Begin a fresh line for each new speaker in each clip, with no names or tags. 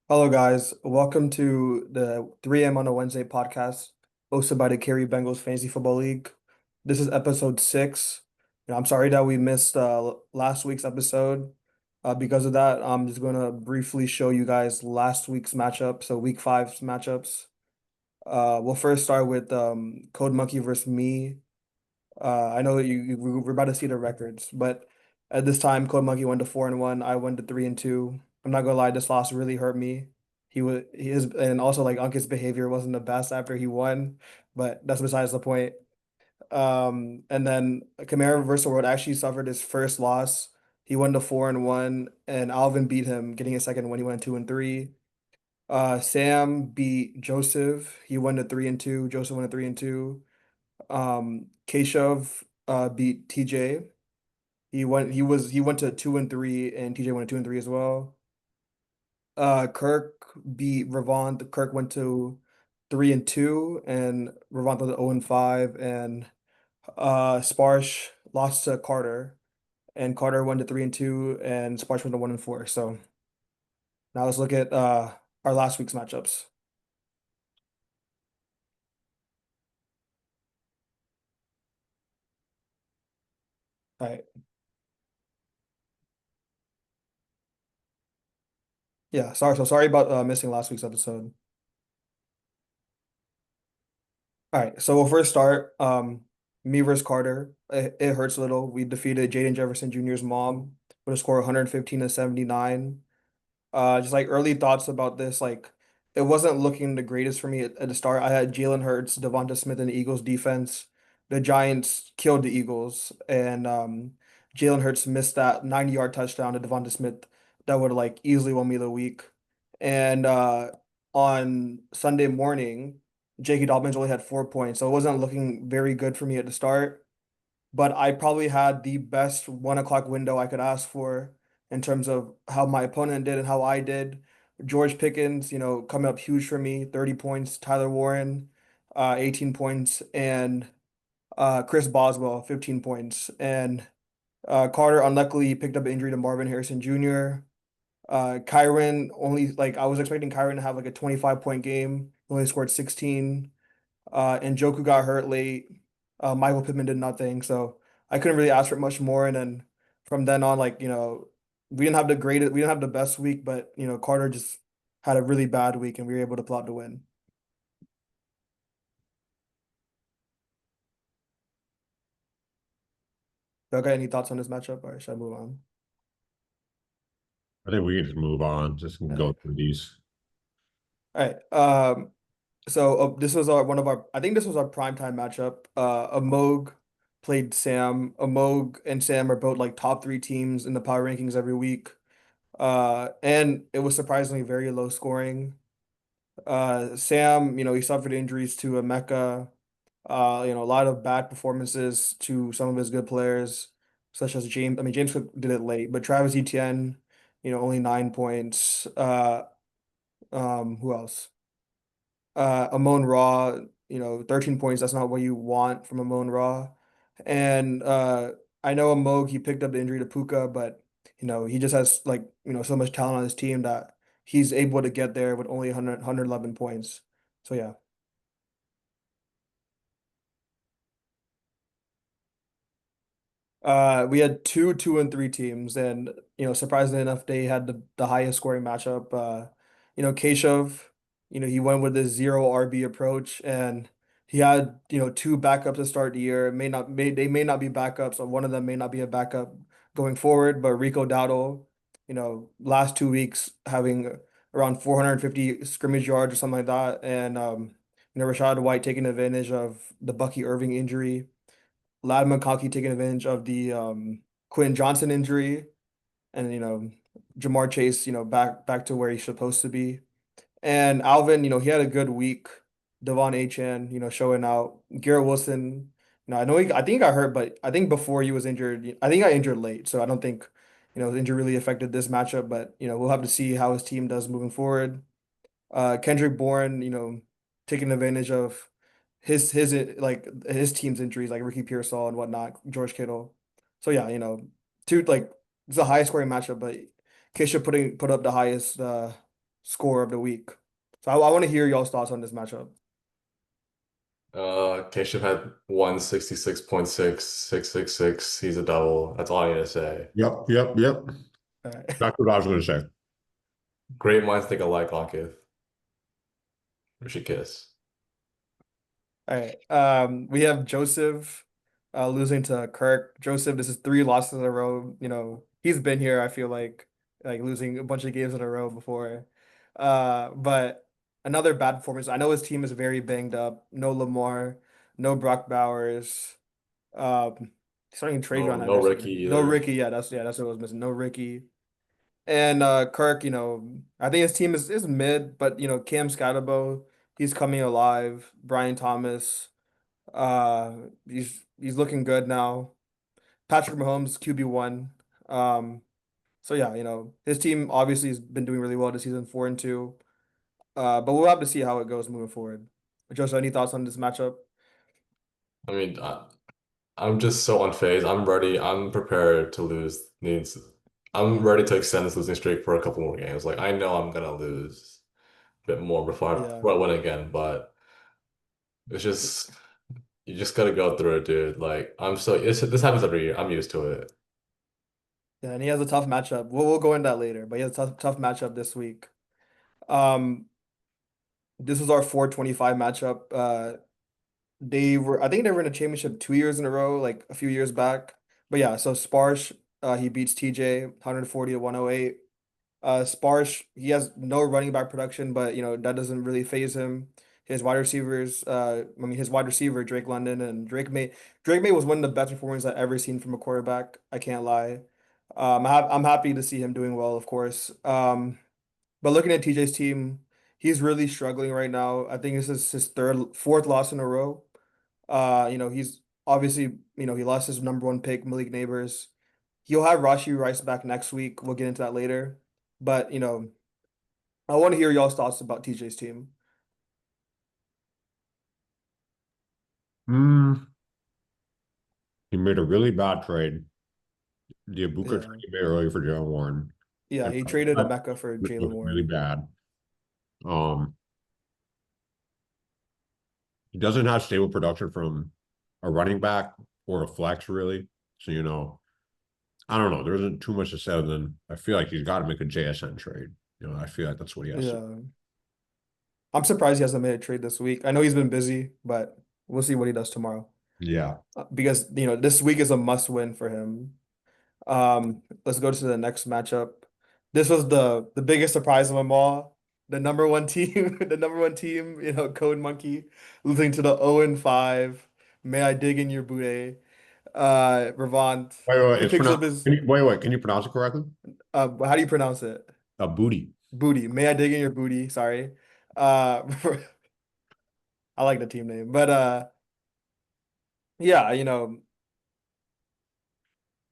Hello, guys. Welcome to the 3M on a Wednesday podcast hosted by the Cary Bengals Fantasy Football League. This is episode six. I'm sorry that we missed last week's episode. Because of that, I'm just going to briefly show you guys last week's matchup, so week five's matchups. We'll first start with Code Monkey versus me. I know that we're about to see the records, but at this time, Code Monkey went to 4-1. I went to 3-2. I'm not gonna lie, this loss really hurt me. And also like Unk's behavior wasn't the best after he won, but that's besides the point. And then Camaro versus World actually suffered his first loss. He went to 4-1, and Alvin beat him, getting a second when he went 2-3. Sam beat Joseph. He went to 3-2. Joseph went to 3-2. Keshav beat TJ. He went to 2-3 and TJ went to 2-3 as well. Kirk beat Ravant. Kirk went to 3-2 and Ravant went to 0-5 and Sparsh lost to Carter and Carter went to 3-2 and Sparsh went to 1-4. So now let's look at our last week's matchups. All right. Yeah, sorry about missing last week's episode. All right, so we'll first start. Me versus Carter. It hurts a little. We defeated Jaden Jefferson Jr.'s mom with a score of 115 to 79. Just like early thoughts about this, like it wasn't looking the greatest for me at the start. I had Jalen Hurts, Devonta Smith in the Eagles defense. The Giants killed the Eagles, and Jalen Hurts missed that 90-yard touchdown to Devonta Smith that would like easily won me the week. And on Sunday morning, J.K. Dobbins only had 4 points, so it wasn't looking very good for me at the start. But I probably had the best 1 o'clock window I could ask for in terms of how my opponent did and how I did. George Pickens, coming up huge for me, 30 points. Tyler Warren, 18 points, and Chris Boswell, 15 points. And Carter unluckily picked up an injury to Marvin Harrison Jr. Kyron only like I was expecting Kyron to have like a 25-point game. He only scored 16. And Joku got hurt late. Michael Pittman did nothing, so I couldn't really ask for much more. And then from then on, like, we didn't have the best week, but Carter just had a really bad week, and we were able to pull out the win. Okay, any thoughts on this matchup, or should I move on?
I think we can just move on. Just
All
go
right,
through these.
all right. So this was I think this was our primetime matchup. Amog played Sam. Amog and Sam are both like top three teams in the power rankings every week. And it was surprisingly very low scoring. Sam, he suffered injuries to Emeka. A lot of bad performances to some of his good players, such as James. I mean, James Cook did it late, but Travis Etienne, only 9 points. Who else? Amon Ra, 13 points. That's not what you want from Amon Ra. And I know Amog, he picked up the injury to Puka, but he just has like, so much talent on his team that he's able to get there with only 111 points. So yeah. We had two and three teams, and surprisingly enough, they had the highest scoring matchup. Keshav, he went with the zero RB approach, and he had two backups to start the year. They may not be backups, or one of them may not be a backup going forward. But Rico Dowdle, last 2 weeks having around 450 scrimmage yards or something like that, and Rashad White taking advantage of the Bucky Irving injury. Ladd McConkey taking advantage of the Quinn Johnson injury, and Jamar Chase, back to where he's supposed to be. And Alvin, he had a good week. Devon Achan, showing out. Garrett Wilson, I think he got hurt, but I think before he was injured, I think he got injured late, so I don't think his injury really affected this matchup. But we'll have to see how his team does moving forward. Kendrick Bourne, taking advantage of his team's injuries, like Ricky Pearsall and whatnot, George Kittle. So yeah, two like it's the highest scoring matchup, but Keisha put up the highest score of the week. So I want to hear y'all's thoughts on this matchup.
Keshav had 166.6666. He's a double. That's all I need to say.
Yep, yep, yep.
All right.
That's what I was going to say.
Great minds think alike, Ankith. We should kiss.
All right. We have Joseph losing to Kirk. Joseph, this is three losses in a row. He's been here, I feel like losing a bunch of games in a row before. But another bad performance. I know his team is very banged up. No Lamar, no Brock Bowers. Starting
No,
Trajan
no Ricky
Henderson. No
either.
Ricky. Yeah, that's what I was missing. No Ricky. And Kirk, I think his team is mid, but Cam Scatterbo, he's coming alive. Brian Thomas. He's looking good now. Patrick Mahomes, QB1. Um, so yeah, his team obviously has been doing really well this season, 4-2. But we'll have to see how it goes moving forward. Joseph, any thoughts on this matchup?
I mean, I'm just so unfazed. I'm ready. I'm prepared to lose. I'm ready to extend this losing streak for a couple more games. Like I know I'm gonna lose a bit more
Yeah,
before I win again, but it's just you just gotta go through it, dude. Like this happens every year. I'm used to it.
yeah, and he has a tough matchup. We'll go into that later, but he has a tough matchup this week. Um, this was our 425 matchup. I think they were in a championship 2 years in a row, like a few years back. But yeah, so Sparsh, he beats TJ 140 to 108. Sparsh, he has no running back production, but that doesn't really phase him. His wide receivers, his wide receiver Drake London and Drake May was one of the best performances I've ever seen from a quarterback. I can't lie. I'm happy to see him doing well, of course. But looking at TJ's team, he's really struggling right now. I think this is his fourth loss in a row. He's obviously, he lost his number one pick, Malik Neighbors. He'll have Rashi Rice back next week. We'll get into that later. But, I want to hear y'all's thoughts about TJ's team.
Mm, he made a really bad trade. The Abuka trade
Yeah.
he made early for Jalen Warren.
Yeah,
And
he traded
that
Emeka for Jalen
was really
Warren.
bad. Um, he doesn't have stable production from a running back or a flex, really. So, I don't know. There isn't too much to say other than I feel like he's got to make a JSN trade. I feel like that's what he has to.
Yeah. I'm surprised he hasn't made a trade this week. I know he's been busy, but we'll see what he does tomorrow.
Yeah.
Because, this week is a must win for him. Let's go to the next matchup. This was the biggest surprise of them all. The number one team, the number one team, Code Monkey, losing to the 0-5. May I dig in your booty? Ravant.
Wait,
He
it's
picks up
pronounced.
his
Wait. Can you pronounce it correctly?
how do you pronounce it?
A booty.
Booty. May I dig in your booty? Sorry. Uh I like the team name. But yeah,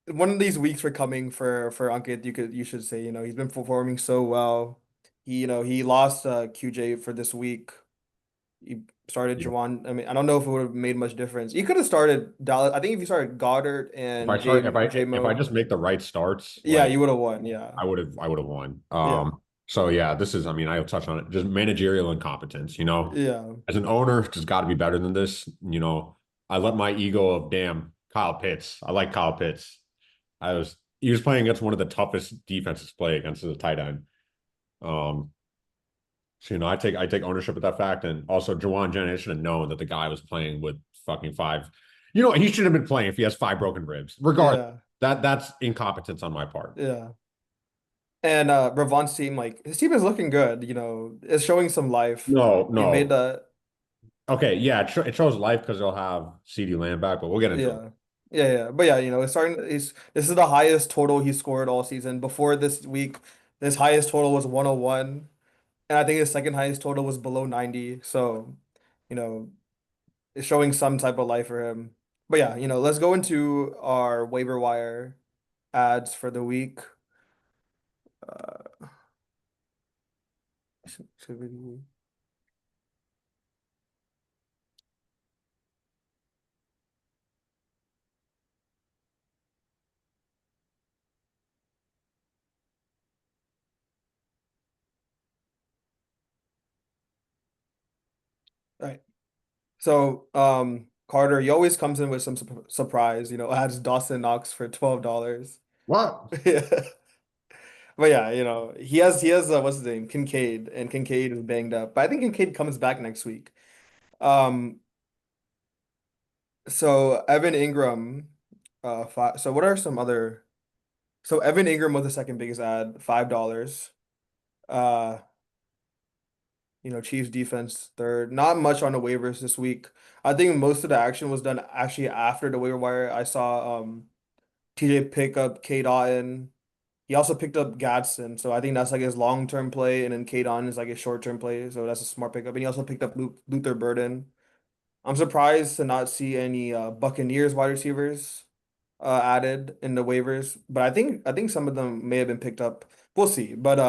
one of these weeks for coming for Ankit, you should say, he's been performing so well. He lost QJ for this week. He started
Yeah.
Jawan. I mean, I don't know if it would have made much difference. He could have started Dallas. I think if you started Goddard
If I
and
start, if I
JMO,
just make the right starts,
yeah,
like
you would have won. Yeah.
I would have won.
Yeah.
So yeah, this is, I mean, I'll touch on it. Just managerial incompetence,
Yeah.
As an owner, just got to be better than this. I let my ego of damn Kyle Pitts. I like Kyle Pitts. He was playing against one of the toughest defenses to play against as a tight end. Um, so I take ownership of that fact, and also Jawan Jennings should have known that the guy was playing with fucking five. He should have been playing if he has five broken ribs. Regardless,
Yeah.
that's incompetence on my part.
Yeah. And Ravon's team, like his team is looking good, it's showing some life.
No,
He made
no.
the
Okay, yeah, it shows life because they'll have CD Lamb back, but we'll get into it.
Yeah. Yeah, yeah. But yeah, it's starting this is the highest total he scored all season. Before this week, his highest total was 101. And I think his second highest total was below 90. So, you know, it's showing some type of life for him. But yeah, let's go into our waiver wire ads for the week. Uh, should we- All right. So, Carter, he always comes in with some surprise, adds Dawson Knox for $12.
What?
Yeah. But yeah, he has what's his name? Kincaid, and Kincaid is banged up. But I think Kincaid comes back next week. Um, so Evan Ingram, so what are some other so Evan Ingram was the second biggest ad, $5. Uh, Chiefs defense third. Not much on the waivers this week. I think most of the action was done actually after the waiver wire. I saw TJ pick up K Dotton. He also picked up Gadsden, so I think that's like his long-term play, and then K Dotton is like his short-term play, so that's a smart pickup. And he also picked up Luther Burden. I'm surprised to not see any Buccaneers wide receivers added in the waivers, but I think some of them may have been picked up. We'll see. But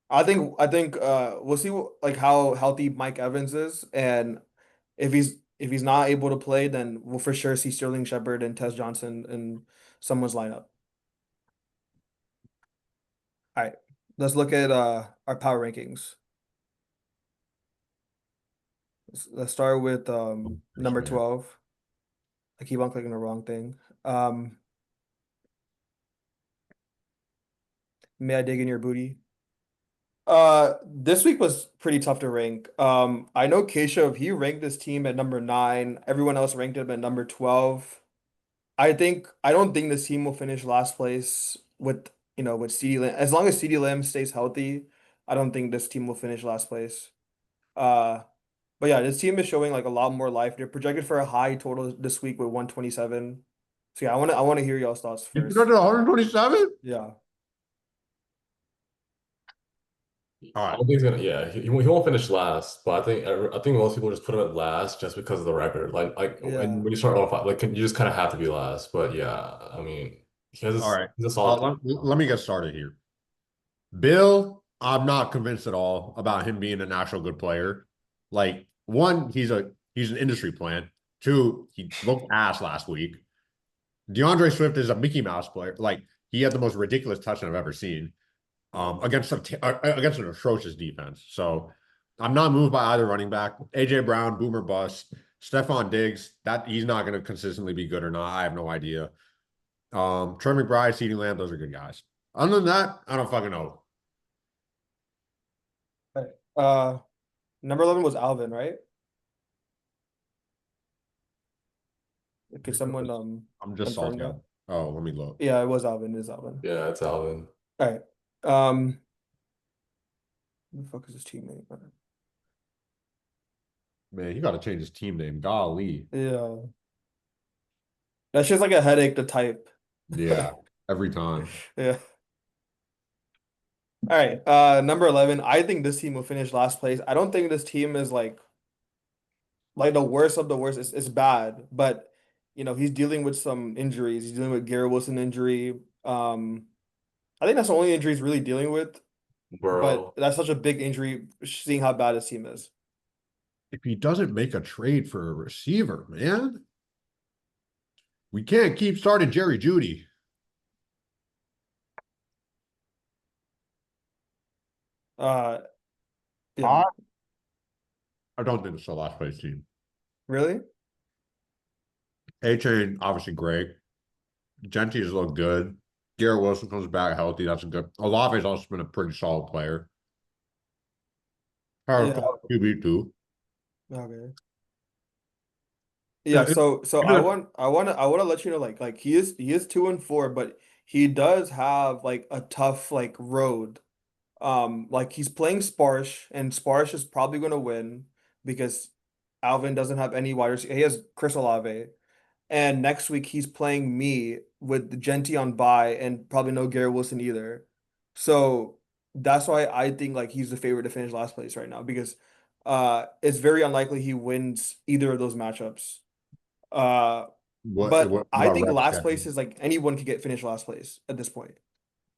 I think we'll see like how healthy Mike Evans is, and if he's not able to play, then we'll for sure see Sterling Shepard and Tez Johnson in someone's lineup. All right, let's look at our power rankings. Let's start with
This
number
man.
12. I keep on clicking the wrong thing. May I dig in your booty? This week was pretty tough to rank. I know Keshav, he ranked this team at number 9. Everyone else ranked him at number 12. I don't think this team will finish last place with CeeDee Lamb. As long as CeeDee Lamb stays healthy, I don't think this team will finish last place. Uh, but yeah, this team is showing like a lot more life. They're projected for a high total this week with 127. So yeah, I want to hear y'all's thoughts
You put
first.
it 127?
Yeah.
All
I
right.
don't think he's gonna. Yeah, he won't finish last, but I think most people just put him at last just because of the record. And
Yeah.
when you start on five, like you just kind of have to be last. But yeah, I mean,
All right.
he's a solid player.
Let me get started here. Bill, I'm not convinced at all about him being an actual good player. Like, one, he's an industry plant. Two, he looked ass last week. DeAndre Swift is a Mickey Mouse player. Like, he had the most ridiculous touchdown I've ever seen against an atrocious defense. So I'm not moved by either running back. AJ Brown, boomer bust. Stephon Diggs, that he's not going to consistently be good or not. I have no idea. Trey McBride, CeeDee Lamb, those are good guys. Other than that, I don't fucking know.
All right. Number 11 was Alvin, right? Could someone
I'm just
confirm
salty.
that?
Oh, let me look.
Yeah, it was Alvin. It is Alvin.
Yeah, it's Alvin.
All right. Who the fuck is his teammate?
Man, he got to change his team name. Golly.
Yeah. That's just like a headache to type.
Yeah, every time.
Yeah. All right. Number 11. I think this team will finish last place. I don't think this team is like the worst of the worst. It's bad, but he's dealing with some injuries. He's dealing with Garrett Wilson injury. I think that's the only injury he's really dealing with, but
Burrow.
that's such a big injury, seeing how bad his team is.
If he doesn't make a trade for a receiver, man, we can't keep starting Jerry Judy.
Uh, yeah.
I, I don't think it's the last place team.
Really?
A-Chain, obviously great. Gentry's looked good. Garrett Wilson comes back healthy. That's a good. Olave's also been a pretty solid player. Solid
Yeah.
QB2.
Okay.
Yeah,
Yeah, so I
either
want I want to I want to let you know like he is 2-4, but he does have like a tough like road. Like he's playing Sparsh, and Sparsh is probably going to win because Alvin doesn't have any wide receiver. He has Chris Olave, and next week he's playing me with Genty on bye, and probably no Garrett Wilson either. So that's why I think like he's the favorite to finish last place right now because it's very unlikely he wins either of those matchups. Uh, but
what
I
about
think
rep
last
schedule?
place is like anyone could get finished last place at this point.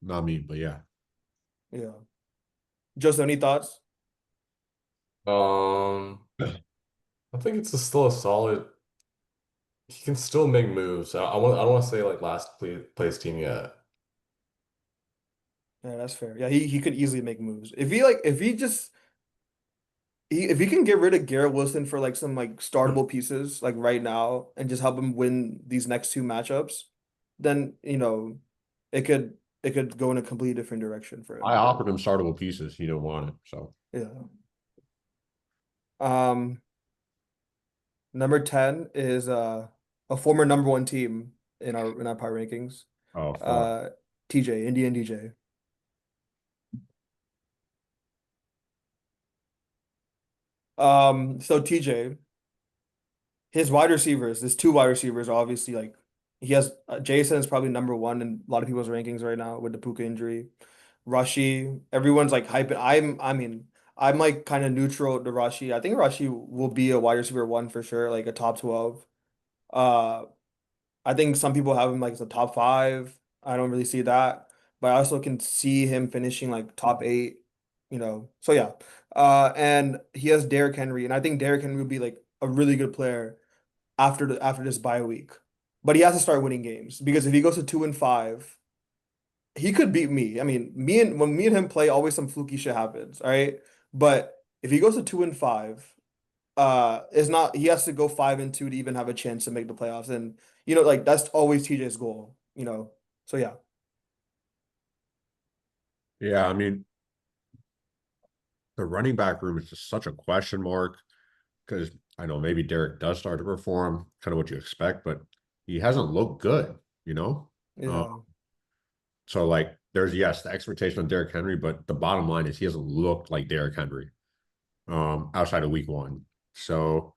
Not me, but yeah.
Yeah. Just any thoughts?
Um, I think it's still a solid. He can still make moves. I don't want to say like place team yet.
Yeah, that's fair. Yeah, he could easily make moves. If he just if he can get rid of Garrett Wilson for like some like startable pieces like right now and just help him win these next two matchups, then it could it could go in a completely different direction for
I
him.
offered him startable pieces. He didn't want it. So,
Yeah. Um, Number 10 is a former number one team in our power rankings.
oh, fuck.
Uh TJ, Indian DJ. So TJ, his wide receivers, his two wide receivers, are obviously like he has Jason is probably number one in a lot of people's rankings right now with the Puka injury. Rashi, everyone's like hyping. I'm like kind of neutral to Rashi. I think Rashi will be a wide receiver one for sure, like a top 12. Uh, I think some people have him like as a top five. I don't really see that, but I also can see him finishing like top eight. So yeah. And he has Derrick Henry, and I think Derrick Henry will be like a really good player after this bye week. But he has to start winning games because if he goes to 2-5, he could beat me. I mean, when me and him play, always some fluky shit happens, all right? But if he goes to 2-5, it's not he has to go 5-2 to even have a chance to make the playoffs. And like that's always TJ's goal. So yeah,
Yeah, I mean, the running back room is just such a question mark because I know maybe Derek does start to perform, kind of what you expect, but he hasn't looked good, you know? Uh,
yeah,
so like there's yes, the expectation on Derrick Henry, but the bottom line is he hasn't looked like Derrick Henry outside of week one. So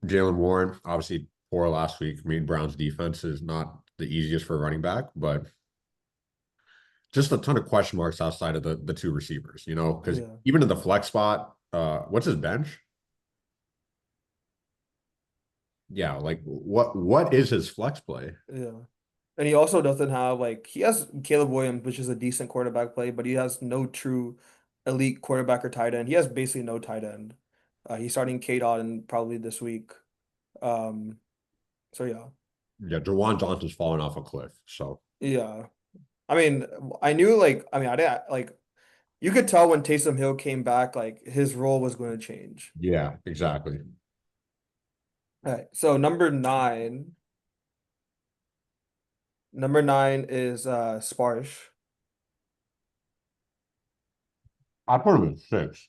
Jalen Warren, obviously poor last week. I mean, Brown's defense is not the easiest for a running back, but just a ton of question marks outside of the two receivers, because
yeah,
even in the flex spot, what's his bench? Yeah, like what is his flex play?
yeah. And he also doesn't have like he has Caleb Williams, which is a decent quarterback play, but he has no true elite quarterback or tight end. He has basically no tight end. He's starting K-Dot probably this week. Um, so yeah.
Yeah, Jawan Johnson's falling off a cliff. So
Yeah. I mean, I knew I didn't like you could tell when Taysom Hill came back, like his role was going to change.
yeah, exactly.
All right. So number nine is Sparsh.
I put him at 6.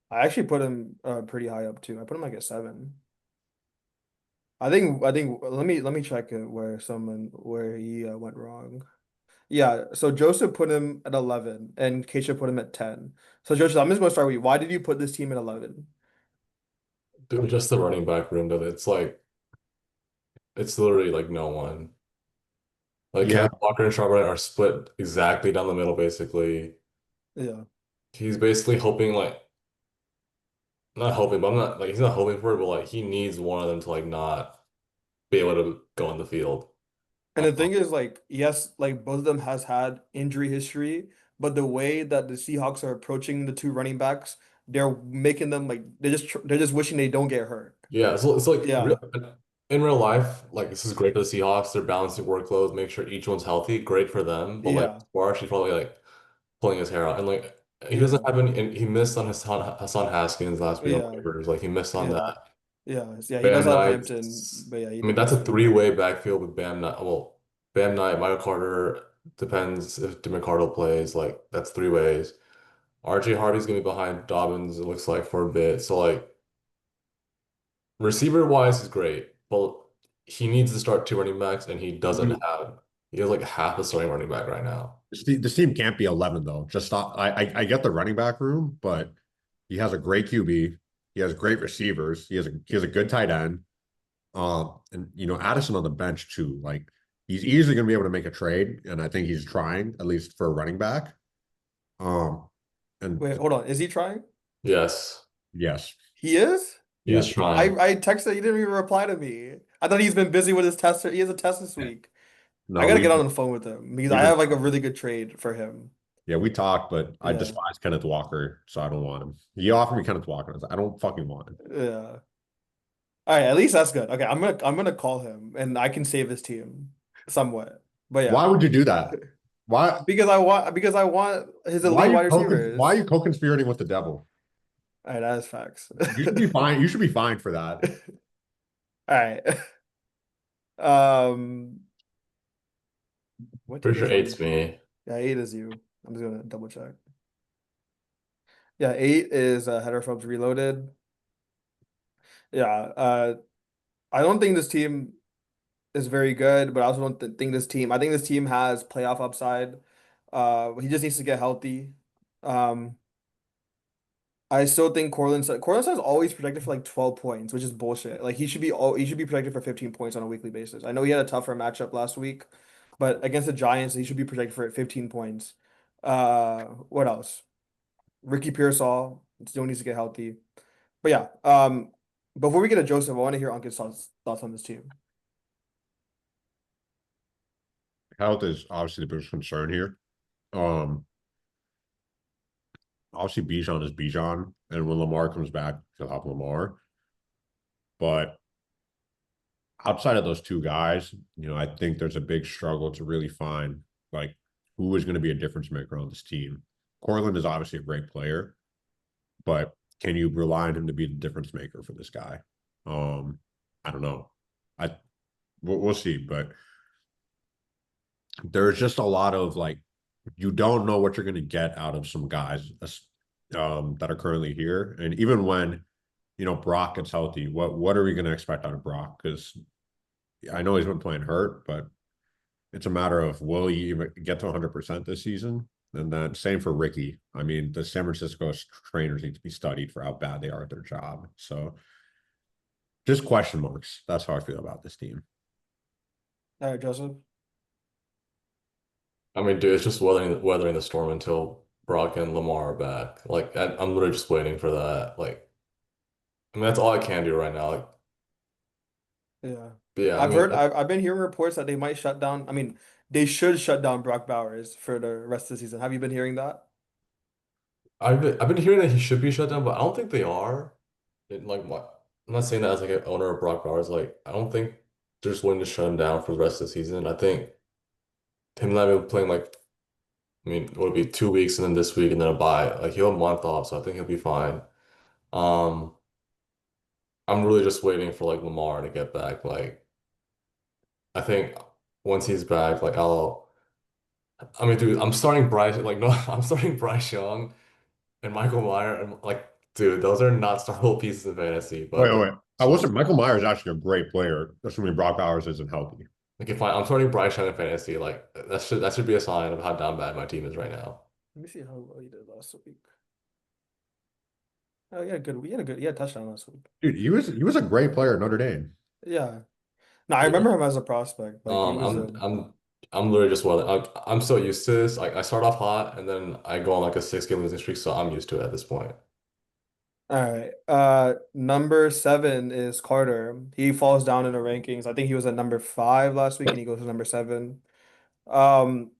I actually put him pretty high up too. I put him like at 7. I think let me check it where he went wrong. Yeah, so Joseph put him at 11 and Keisha put him at 10. So Joseph, I'm just gonna start with you. Why did you put this team at 11?
Dude, just the running back room, though. It's literally like no one. Like
Yeah,
Kenneth Walker and Charbonnet are split exactly down the middle, basically.
Yeah.
He's basically hoping, like, not hoping, but I'm not like he's not hoping for it, but like he needs one of them to like not be able to go on the field.
And the thing is, like, yes, like both of them has had injury history, but the way that the Seahawks are approaching the two running backs, they're making them like they're just wishing they don't get hurt.
Yeah, so it's like
Yeah,
in real life, like this is great for the Seahawks. They're balancing workloads, make sure each one's healthy. Great for them. But like
yeah,
Sparks, he's probably like pulling his hair out, and like he doesn't
yeah,
have any. And he missed on Hassan Haskins last week on
yeah,
waivers. Like he missed on
yeah,
that.
yeah. He does
Bam
have
Knight.
Hampton, but yeah, he
I mean,
did
that's
miss
a
on him.
three-way backfield with Bam Knight. Well, Bam Knight, Michael Carter. Depends if DeMcCardle plays. Like that's three ways. RJ Hardy's gonna be behind Dobbins. It looks like for a bit. So like. Receiver wise, he's great, but he needs to start two running backs, and he has like half a starting running back right now.
this team can't be 11 though. Just stop. I get the running back room, but he has a great QB. He has great receivers. He has a good tight end. And Addison on the bench too. Like he's easily going to be able to make a trade, and I think he's trying at least for a running back. Um, and
Wait, hold on. Is he trying?
Yes,
yes,
He is?
he is
yes,
I
trying.
I texted, he didn't even reply to me. I thought he's been busy with his test. He has a test this week. I
no,
gotta get on the phone with him because I
we've been
have like a really good trade for him.
yeah, we talked, but I
Yeah,
despise Kenneth Walker, so I don't want him. He offered me Kenneth Walker. I was like, I don't fucking want him.
yeah. All right, at least that's good. Okay, I'm gonna call him and I can save his team somewhat. But yeah,
Why would you do that? Why
because I want his elite wide
why are
receivers.
you co-conspirating with the devil?
All right, that is facts.
You should be fine. You should be fine for that.
All right. Um, what team
Pretty sure
is on?
eight's me.
Yeah, 8 is you. I'm just gonna double check. Yeah, 8 is Heterophobes Reloaded. Yeah, I don't think this team is very good, but I also don't think this team. I think this team has playoff upside. He just needs to get healthy. Um, I still think Cortland is always projected for like 12 points, which is bullshit. Like he should be projected for 15 points on a weekly basis. I know he had a tougher matchup last week, but against the Giants, he should be projected for 15 points. What else? Ricky Pearsall still needs to get healthy. But yeah, before we get to Joseph, I want to hear Unk's thoughts on this team.
Health is obviously the biggest concern here. Um, Obviously Bijan is Bijan, and when Lamar comes back, he'll have Lamar. But outside of those two guys, I think there's a big struggle to really find like who is going to be a difference maker on this team. Cortland is obviously a great player, but can you rely on him to be the difference maker for this guy? I don't know. I we'll see, but there's just a lot of like you don't know what you're going to get out of some guys that are currently here, and even when Brock gets healthy, what are we going to expect out of Brock? Because I know he's been playing hurt, but it's a matter of will he even get to 100% this season? And then same for Ricky. I mean, the San Francisco trainers need to be studied for how bad they are at their job. So just question marks. That's how I feel about this team.
All right, Joseph.
I mean, dude, it's just weathering the storm until Brock and Lamar are back. Like, I'm literally just waiting for that. Like, I mean, that's all I can do right now. Like,
Yeah.
but yeah, I mean,
I've been hearing reports that they might shut down. I mean, they should shut down Brock Bowers for the rest of the season. Have you been hearing that?
I've been hearing that he should be shut down, but I don't think they are. Like, what? I'm not saying that as like an owner of Brock Bowers. Like, I don't think they're just willing to shut him down for the rest of the season. I think him and I will playing like, I mean, it would be 2 weeks and then this week and then a bye. Like, he'll have a month off, so I think he'll be fine. Um, I'm really just waiting for like Lamar to get back. Like, I think once he's back, like I mean, dude, I'm starting Bryce. Like, no, I'm starting Bryce Young and Michael Meyer, and like, dude, those are not startable pieces in fantasy.
Wait,
But
wait, wait. I wasn't. Michael Myers is actually a great player, assuming Brock Bowers isn't healthy.
like, if I'm starting Bryce Young in fantasy, like that should be a sign of how down bad my team is right now.
Let me see how well he did last week. Oh, yeah, good. He had a touchdown last week.
Dude, he was a great player at Notre Dame.
Yeah. No, I
Yeah.
remember him as a prospect. Like he was
I'm
a
I'm I'm literally just well. I'm so used to this. Like, I start off hot and then I go on like a 6 game losing streak, so I'm used to it at this point.
all right. Number 7 is Carter. He falls down in the rankings. I think he was at number 5 last week, and he goes to number 7.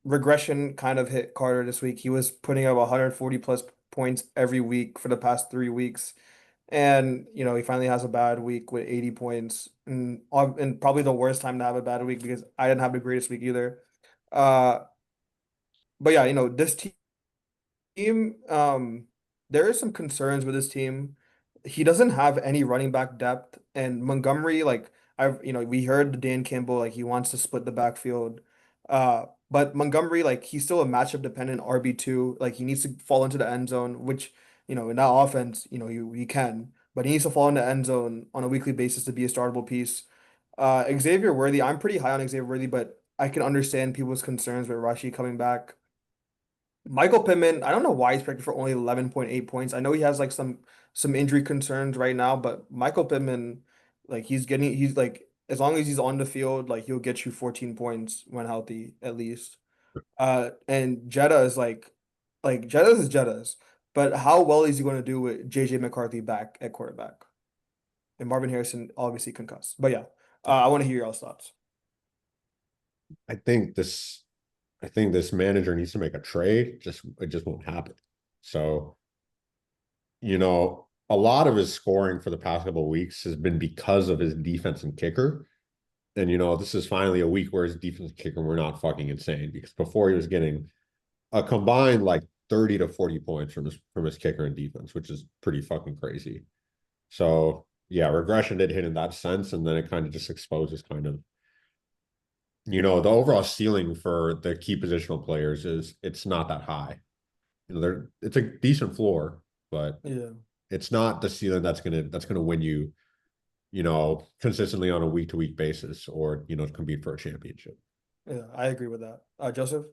Regression kind of hit Carter this week. He was putting up 140 plus points every week for the past 3 weeks. And, he finally has a bad week with 80 points. And probably the worst time to have a bad week because I didn't have the greatest week either. Uh, but yeah, this team, there is some concerns with this team. He doesn't have any running back depth, and Montgomery, like we heard Dan Campbell, like he wants to split the backfield. But Montgomery, like he's still a matchup dependent RB2. Like he needs to fall into the end zone, which, in that offense, he can, but he needs to fall in the end zone on a weekly basis to be a startable piece. Xavier Worthy, I'm pretty high on Xavier Worthy, but I can understand people's concerns with Rashi coming back. Michael Pittman, I don't know why he's projected for only 11.8 points. I know he has like some injury concerns right now, but Michael Pittman, like he's like as long as he's on the field, like he'll get you 14 points when healthy at least. And Jetta is like Jetta's is Jetta's, but how well is he going to do with JJ McCarthy back at quarterback? And Marvin Harrison obviously concussed. But yeah, I want to hear your thoughts.
I think this I think this manager needs to make a trade. It just won't happen. So, a lot of his scoring for the past couple of weeks has been because of his defense and kicker. And this is finally a week where his defense and kicker were not fucking insane because before he was getting a combined like 30 to 40 points from his kicker and defense, which is pretty fucking crazy. So yeah, regression did hit in that sense, and then it kind of just exposes kind of the overall ceiling for the key positional players is it's not that high. It's a decent floor, but
Yeah.
it's not the ceiling that's gonna win you, consistently on a week to week basis or compete for a championship.
Yeah, I agree with that. Joseph?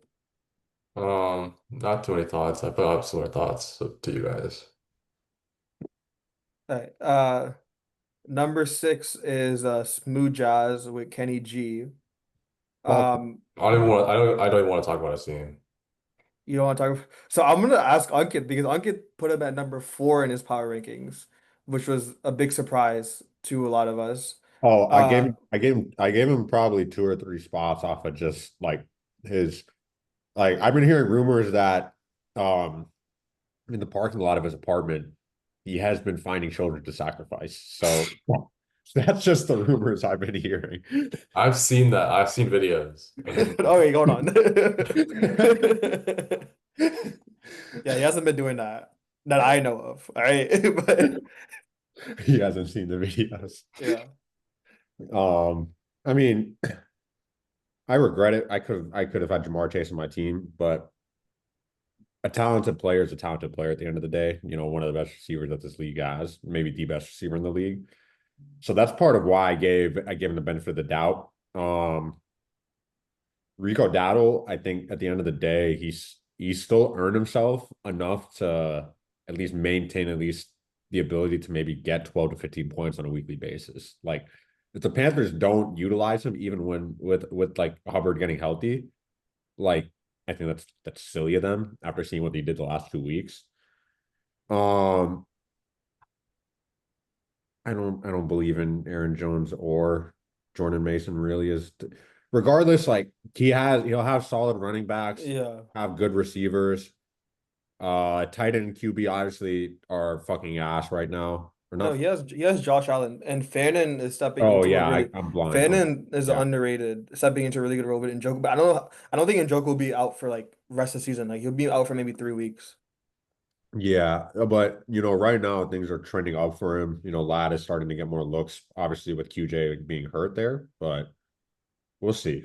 Not too many thoughts. I put up similar thoughts to you guys.
All right. Number six is Smooth Jazz with Kenny G.
Well,
Um,
I don't even want to talk about his team.
you don't want to talk. So I'm gonna ask Ankit because Ankit put him at number four in his power rankings, which was a big surprise to a lot of us.
oh,
Uh,
I gave him probably two or three spots off of just like his I've been hearing rumors that um in the parking lot of his apartment he has been finding children to sacrifice. So that's just the rumors I've been hearing.
I've seen that. I've seen videos of him.
okay, hold on. Yeah, he hasn't been doing that that I know of. All right, but
He hasn't seen the videos.
yeah,
Um, I mean, I regret it. I could have had Jamar Chase on my team, but a talented player is a talented player at the end of the day. One of the best receivers that this league has, maybe the best receiver in the league. So that's part of why I gave him the benefit of the doubt. Rico Dowdle, I think at the end of the day, he's still earned himself enough to at least maintain at least the ability to maybe get 12 to 15 points on a weekly basis. Like if the Panthers don't utilize him, even when with like Hubbard getting healthy, like I think that's silly of them after seeing what they did the last 2 weeks. Um, I don't believe in Aaron Jones or Jordan Mason really is regardless, like he'll have solid running backs,
yeah.
have good receivers. Tight end and QB obviously are fucking ass right now. Or
No,
not.
he has Josh Allen and Fannin is stepping
Oh
into a
yeah,
really
I'm blind.
Fannin is
Yeah.
underrated, stepping into a really good role with Njoku. But I don't think Njoku will be out for like rest of the season. Like he'll be out for maybe 3 weeks.
Yeah, but right now things are trending up for him. Lad is starting to get more looks, obviously with QJ being hurt there, but we'll see.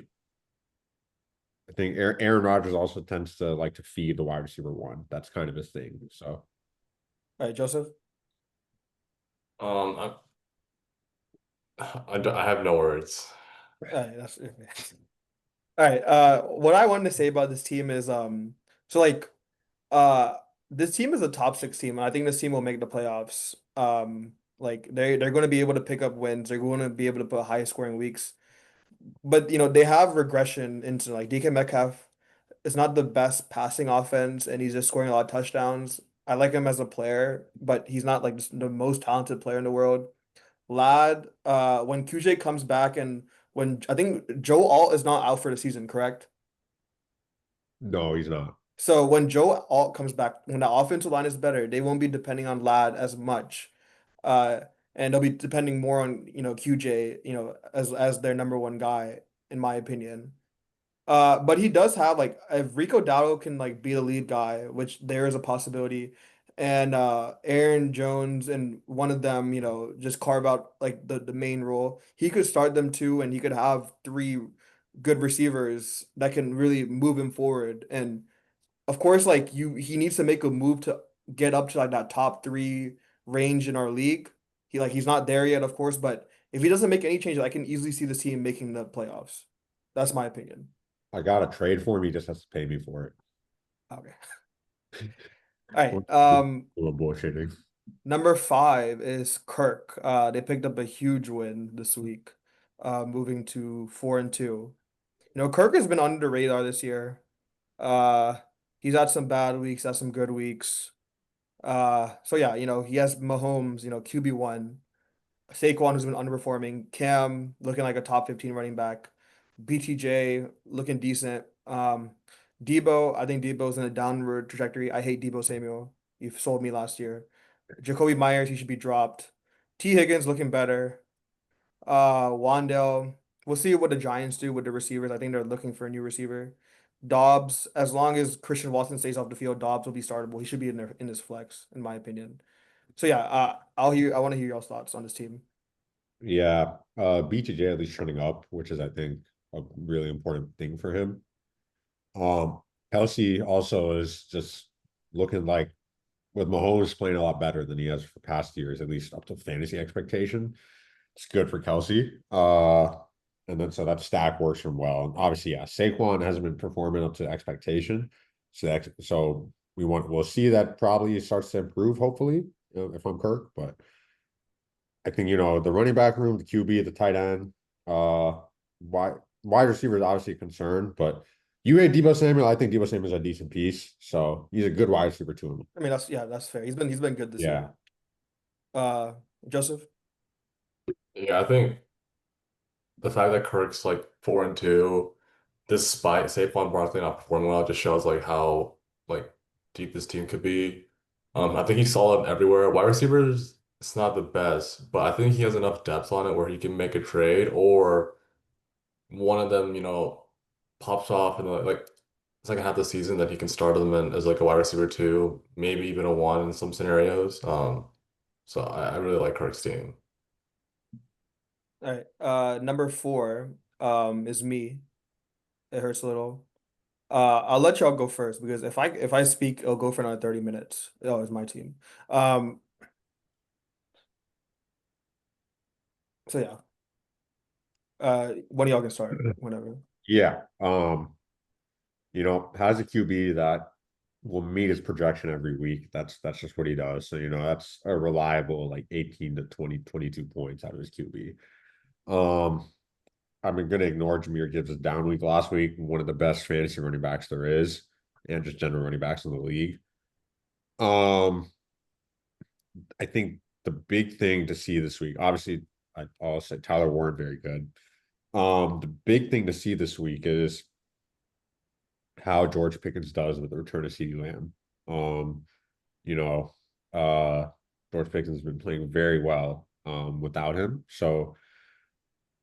I think Aaron Rodgers also tends to like to feed the wide receiver one. That's kind of his thing. So
All right, Joseph.
Um, I have no words.
All right, that's okay. All right. What I wanted to say about this team is so like uh this team is a top six team, and I think this team will make the playoffs. Like they're going to be able to pick up wins. They're going to be able to put high scoring weeks. But they have regression into like DK Metcalf. It's not the best passing offense, and he's just scoring a lot of touchdowns. I like him as a player, but he's not like just the most talented player in the world. Lad, when QJ comes back and when I think Joe Alt is not out for the season, correct?
no, he's not.
So when Joe Alt comes back, when the offensive line is better, they won't be depending on Lad as much. Uh, and they'll be depending more on, QJ, as their number one guy, in my opinion. But he does have like if Rico Dowdle can like be the lead guy, which there is a possibility, and Aaron Jones and one of them, just carve out like the main role. He could start them too, and he could have three good receivers that can really move him forward. And of course, like he needs to make a move to get up to like that top three range in our league. He's not there yet, of course, but if he doesn't make any changes, I can easily see this team making the playoffs. That's my opinion.
I got a trade for him. He just has to pay me for it.
Okay. All right.
A little bullshitting.
Number five is Kirk. They picked up a huge win this week, moving to 4-2. Kirk has been under the radar this year. Uh, he's had some bad weeks, had some good weeks. So yeah, he has Mahomes, QB1, Saquon who's been underperforming, Cam looking like a top 15 running back, BTJ looking decent. Debo, I think Debo's in a downward trajectory. I hate Debo Samuel. You've sold me last year. Jacoby Myers, he should be dropped. T. Higgins looking better. Wandell, we'll see what the Giants do with the receivers. I think they're looking for a new receiver. Dobbs, as long as Christian Watson stays off the field, Dobbs will be startable. He should be in his flex, in my opinion. So yeah, I want to hear y'all's thoughts on this team.
Yeah, BTJ at least turning up, which is I think a really important thing for him. Um, Kelsey also is just looking like with Mahomes playing a lot better than he has for past years, at least up to fantasy expectation. It's good for Kelsey. And then so that stack works from well. And obviously, yeah, Saquon hasn't been performing up to expectation. So we'll see that probably starts to improve, hopefully, if I'm Kirk. But I think the running back room, the QB, the tight end, wide wide receiver is obviously a concern, but you hate Debo Samuel. I think Debo Samuel's a decent piece, so he's a good wide receiver to him.
I mean, that's fair. He's been good this
Yeah.
year. Uh, Joseph.
Yeah, I think the fact that Kirk's like 4-2, despite Saquon Barkley not performing well, just shows like how like deep this team could be. I think he's solid everywhere. Wide receivers, it's not the best, but I think he has enough depth on it where he can make a trade or one of them, pops off in like second half of the season that he can start them in as like a wide receiver two, maybe even a one in some scenarios. So I really like Kirk's team.
All right. Number four, is me. It hurts a little. I'll let y'all go first because if I speak, it'll go for another 30 minutes. Oh, it's my team. Um, so yeah. One of y'all can start whenever.
Yeah. Has a QB that will meet his projection every week. That's just what he does. So, that's a reliable like 18 to 20, 22 points out of his QB. I'm going to ignore Jahmyr Gibbs' down week last week, one of the best fantasy running backs there is, and just general running backs in the league. Um, I think the big thing to see this week, obviously, I'll say Tyler Warren very good. The big thing to see this week is how George Pickens does with the return of CeeDee Lamb. Um, you know, uh, George Pickens has been playing very well without him, so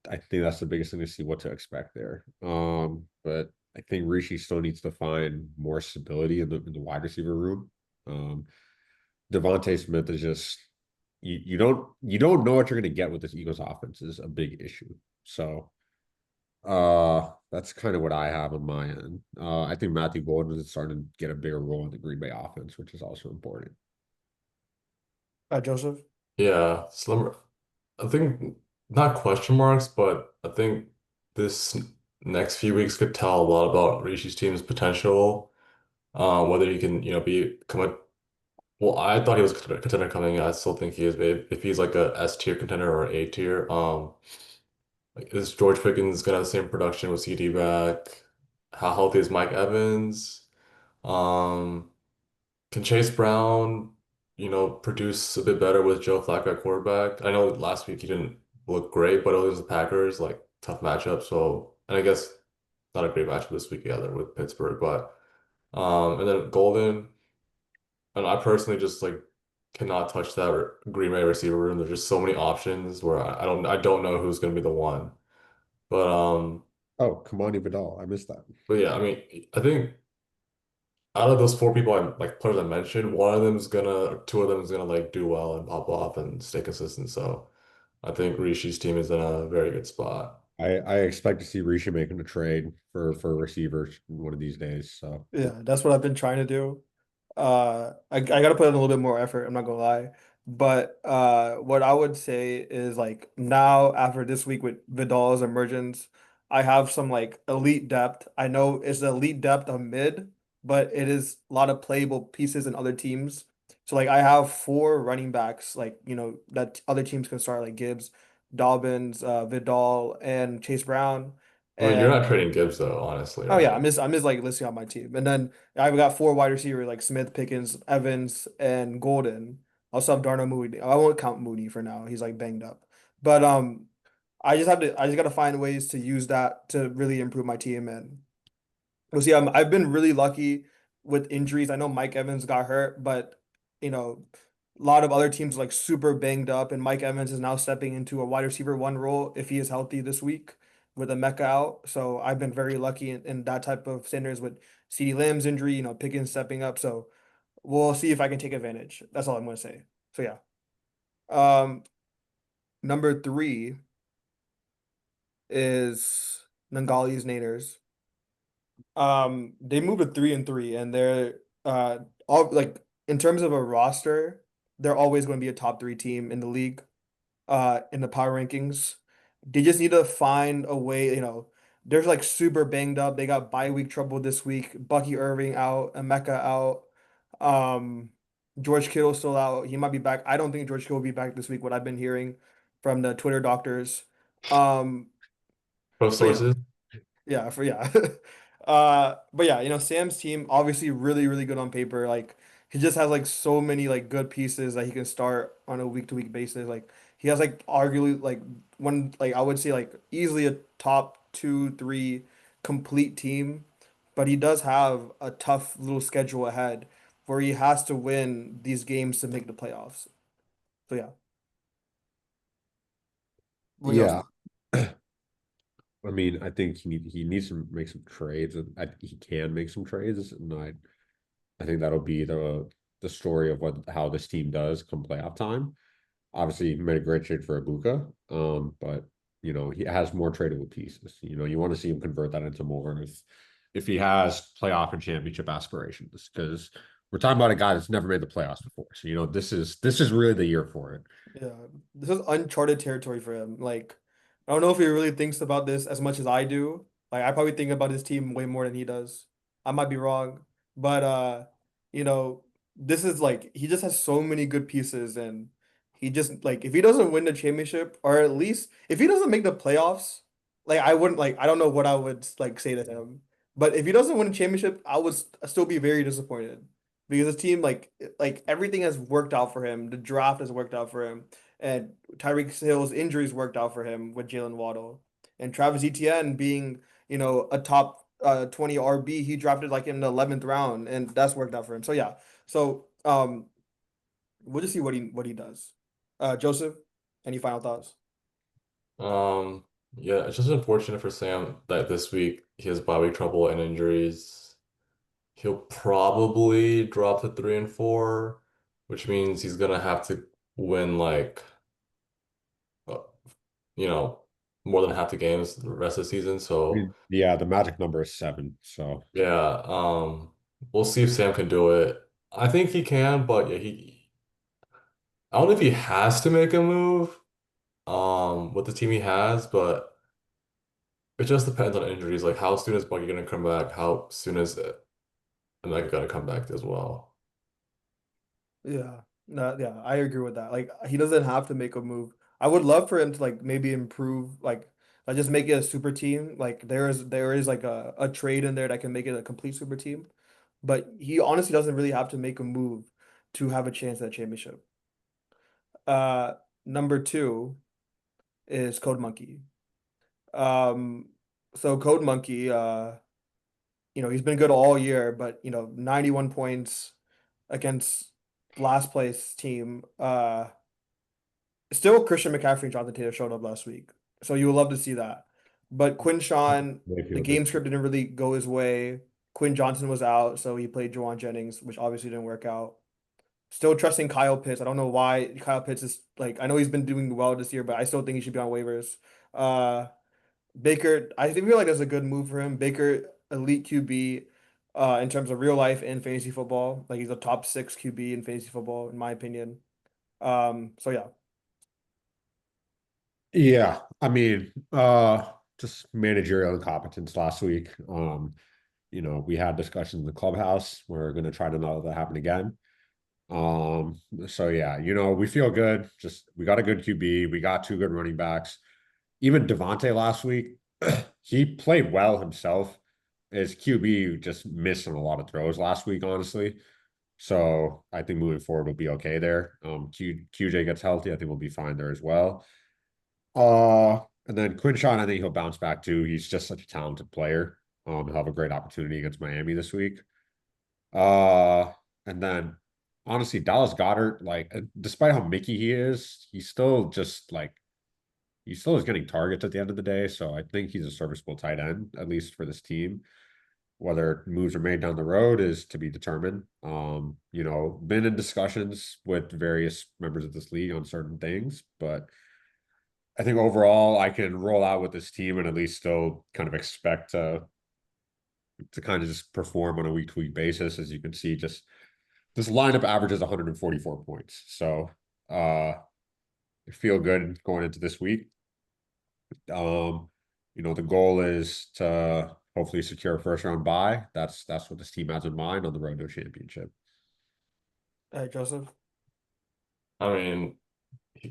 I think that's the biggest thing to see what to expect there. But I think Rishi still needs to find more stability in the wide receiver room. Um, Devontae Smith is just you don't know what you're going to get with this Eagles offense is a big issue. So that's kind of what I have on my end. I think Matthew Golden is starting to get a bigger role in the Green Bay offense, which is also important.
Joseph.
Yeah, Slimmer. I think not question marks, but I think this next few weeks could tell a lot about Rishi's team's potential. Whether he can, become a well, I thought he was a contender coming in. I still think he is, but if he's like a S tier contender or A tier, like is George Pickens gonna have the same production with CD back? How healthy is Mike Evans? Um, can Chase Brown, produce a bit better with Joe Flacco at quarterback? I know last week he didn't look great, but it was the Packers, like tough matchup. So, and I guess not a great matchup this week either with Pittsburgh, but and then Golden, and I personally just like cannot touch that Green Bay receiver room. There's just so many options where I don't know who's gonna be the one. But
Oh, Kamani Vidal. I missed that.
but yeah, I mean, I think out of those four people players I mentioned, one of them is gonna, two of them is gonna like do well and pop off and stay consistent. So I think Rishi's team is in a very good spot.
I expect to see Rishi making a trade for receivers one of these days. So
Yeah, that's what I've been trying to do. I gotta put in a little bit more effort, I'm not gonna lie. But what I would say is like now after this week with Vidal's emergence, I have some like elite depth. I know it's the elite depth of mid, but it is a lot of playable pieces in other teams. So like I have four running backs like that other teams can start like Gibbs, Dobbins, Vidal, and Chase Brown.
I mean, you're not
And
trading Gibbs though, honestly,
oh yeah,
right?
I'm just like listing out my team, and then I've got four wide receivers like Smith, Pickens, Evans, and Golden. I also have Darnell Mooney. I won't count Mooney for now; he's like banged up. But I just gotta find ways to use that to really improve my team. And we'll see. I've been really lucky with injuries. I know Mike Evans got hurt, but you know, a lot of other teams like super banged up, and Mike Evans is now stepping into a wide receiver one role if he is healthy this week. with Emeka out. So I've been very lucky in that type of standards with CeeDee Lamb's injury, Pickens stepping up. So we'll see if I can take advantage. That's all I'm gonna say. So yeah. Um, number three is Nangali's Naders. They moved to 3-3, and they're all like in terms of a roster, they're always going to be a top three team in the league, in the power rankings. They just need to find a way, they're like super banged up. They got bye week trouble this week. Bucky Irving out, Emeka out. Um, George Kittle still out. He might be back. I don't think George Kittle will be back this week, what I've been hearing from the Twitter doctors. Um,
Pro
so yeah.
sources.
Yeah. But yeah, Sam's team obviously really, really good on paper. Like he just has like so many like good pieces that he can start on a week to week basis. Like he has like arguably like one like I would say like easily a top two, three complete team. But he does have a tough little schedule ahead where he has to win these games to make the playoffs. So yeah, what do y'all
Yeah.
think?
I mean, I think he needs to make some trades, and he can make some trades, and I think that'll be the story of how this team does come playoff time. Obviously, he made a great trade for Ibuka, but he has more tradable pieces. You want to see him convert that into more if he has playoff and championship aspirations, because we're talking about a guy that's never made the playoffs before. So this is really the year for it.
Yeah, this is uncharted territory for him. Like, I don't know if he really thinks about this as much as I do. Like, I probably think about his team way more than he does. I might be wrong, but you know, this is like he just has so many good pieces, and he just like if he doesn't win the championship, or at least if he doesn't make the playoffs, like I wouldn't like I don't know what I would like say to him. But if he doesn't win the championship, I would still be very disappointed because his team like everything has worked out for him. The draft has worked out for him, and Tyreek Hill's injuries worked out for him with Jalen Waddle, and Travis Etienne being a top 20 RB. He drafted like in the 11th round, and that's worked out for him. So yeah, so we'll just see what he does. Joseph, any final thoughts?
Um, yeah, it's just unfortunate for Sam that this week he has bye week trouble and injuries. He'll probably drop to 3-4, which means he's gonna have to win like uh, you know more than half the games the rest of the season.
I
So
mean, yeah, the magic number is 7. So
yeah, we'll see if Sam can do it. I think he can, but yeah, I don't know if he has to make a move with the team he has, but it just depends on injuries. Like how soon is Bucky gonna come back? How soon is it? And like gonna come back as well.
Yeah, no, yeah, I agree with that. Like he doesn't have to make a move. I would love for him to like maybe improve, like just make it a super team. Like there is like a trade in there that can make it a complete super team. But he honestly doesn't really have to make a move to have a chance at championship. Uh, Number two is Code Monkey. Um, so Code Monkey, he's been good all year, but 91 points against last place team. Still Christian McCaffrey and Jonathan Taylor showed up last week. So you would love to see that. But Quinshawn, the
Mayfield
game
did.
script didn't really go his way. Quinn Johnson was out, so he played Juwan Jennings, which obviously didn't work out. Still trusting Kyle Pitts. I don't know why Kyle Pitts is like I know he's been doing well this year, but I still think he should be on waivers. Uh Baker, I think feel like that's a good move for him. Baker, elite QB, in terms of real life and fantasy football. Like he's a top six QB in fantasy football, in my opinion. So yeah.
Yeah, I mean, just managerial incompetence last week. We had discussions in the clubhouse. We're going to try to not let that happen again. So yeah, we feel good. Just we got a good QB. We got 2 good running backs. Even Devontae last week, he played well himself. His QB just missed on a lot of throws last week, honestly. So I think moving forward will be okay there. QJ gets healthy, I think we'll be fine there as well. And then Quinshawn, I think he'll bounce back too. He's just such a talented player. He'll have a great opportunity against Miami this week. Uh, and then honestly, Dallas Goddard, like, despite how Mickey he is, he's still just like he still is getting targets at the end of the day. So I think he's a serviceable tight end, at least for this team. Whether moves are made down the road is to be determined. Been in discussions with various members of this league on certain things, but I think overall I can roll out with this team and at least still kind of expect to kind of just perform on a week to week basis. As you can see, just this lineup averages 144 points. So I feel good going into this week. The goal is to hopefully secure a first round bye. That's what this team has in mind on the road to a championship.
Joseph.
I mean,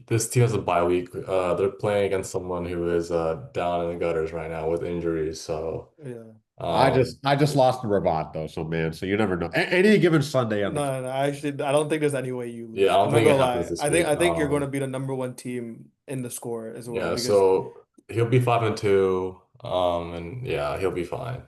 this team has a bye week. They're playing against someone who is down in the gutters right now with injuries. So,
Yeah.
I just lost the Rabat though, so man, so you never know. Any given Sunday on
No,
the
no, no. Actually, I don't think there's any way you
yeah, I
lose. I'm
don't
not
think it
gonna
happens
lie.
this
I think
week.
I think you're going to be the number one team in the score as well
Yeah,
because
so he'll be 5-2. And yeah, he'll be fine.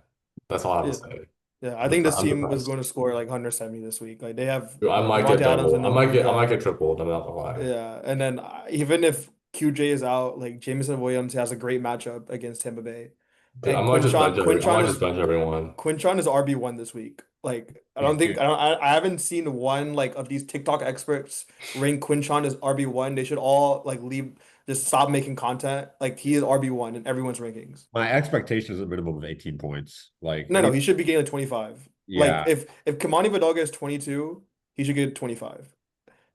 That's all I have
yeah,
to say.
yeah. I think this
I'm
team was
depressed.
going to score like 170 this week. Like they have
Dude, I might get
Devontae Adams
double.
and
I
then
might get I might
Puka.
get tripled. I'm not gonna lie.
Yeah, and then even if QJ is out, like Jameson Williams has a great matchup against Tampa Bay,
Dude,
and
I might just bench everyone.
Quinchon is RB1 this week. Like
He's good.
I haven't seen one like of these TikTok experts rank Quinchon as RB1. They should all like leave just stop making content. Like he is RB1 in everyone's rankings.
My expectation is a minimum of 18 points. Like
No, no,
any
he should be getting like 25. Like
yeah,
if Kamani Vidal is 22, he should get 25.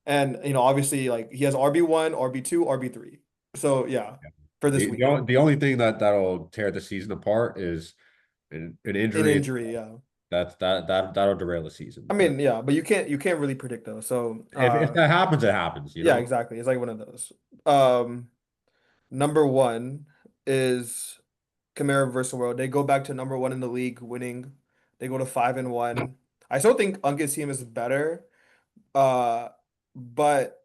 And obviously like he has RB1, RB2, RB3. So yeah, for this week.
the only thing that'll tear the season apart is an
In
injury.
injury, yeah.
That'll derail the
I
season. But
mean, yeah, but you can't really predict though. So
if that happens, it happens, you
yeah,
know?
exactly. It's like one of those. Um Number one is Camaro versus World. They go back to number one in the league, winning. They go to 5-1. I still think Unk's team is better. Uh, but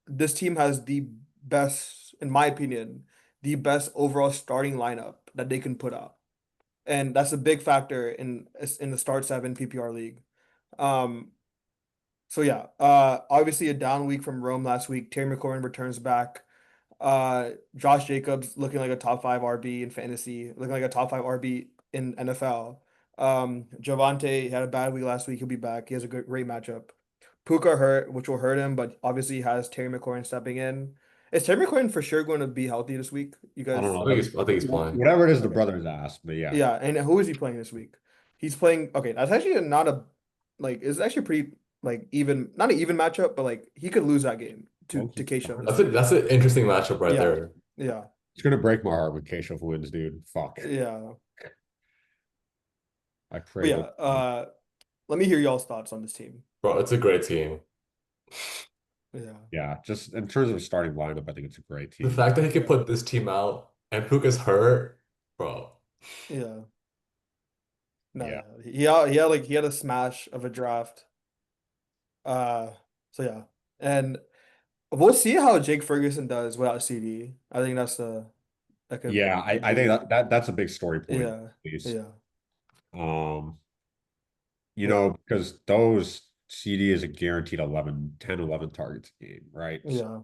this team has the best, in my opinion, the best overall starting lineup that they can put out. And that's a big factor in the start seven PPR league. Um, so yeah, obviously a down week from Rome last week. Terry McLaurin returns back. Josh Jacobs looking like a top five RB in fantasy, looking like a top five RB in NFL. Javante had a bad week last week. He'll be back. He has a great matchup. Puka hurt, which will hurt him, but obviously he has Terry McLaurin stepping in. Is Terry McLaurin for sure going to be healthy this week? You
I don't
guys?
know.
I think he's fine.
Whatever it is, the
Okay.
brothers asked, but yeah.
Yeah, and who is he playing this week? He's playing. Okay, that's actually not a like. It's actually pretty like even, not an even matchup, but like he could lose that game to
Low-key.
Keisha this
That's
week.
an interesting matchup right
Yeah,
there.
yeah,
It's gonna break my heart when Keshav wins, dude. Fuck.
yeah.
I
But
pray
yeah,
hope.
let me hear y'all's thoughts on this team.
Bro, it's a great team.
Yeah,
Yeah, just in terms of starting lineup, I think it's a great
The
team.
fact that he could
yeah,
put this team out and Puka's hurt, bro.
yeah. No,
Yeah.
yeah. He had a smash of a draft. Uh, so yeah, and we'll see how Jake Ferguson does without CD. I think that could
Yeah, I think
be
that's a big story point,
yeah,
at least.
yeah,
Um,
yeah,
because those CD is a guaranteed 11 targets a game, right? So,
yeah.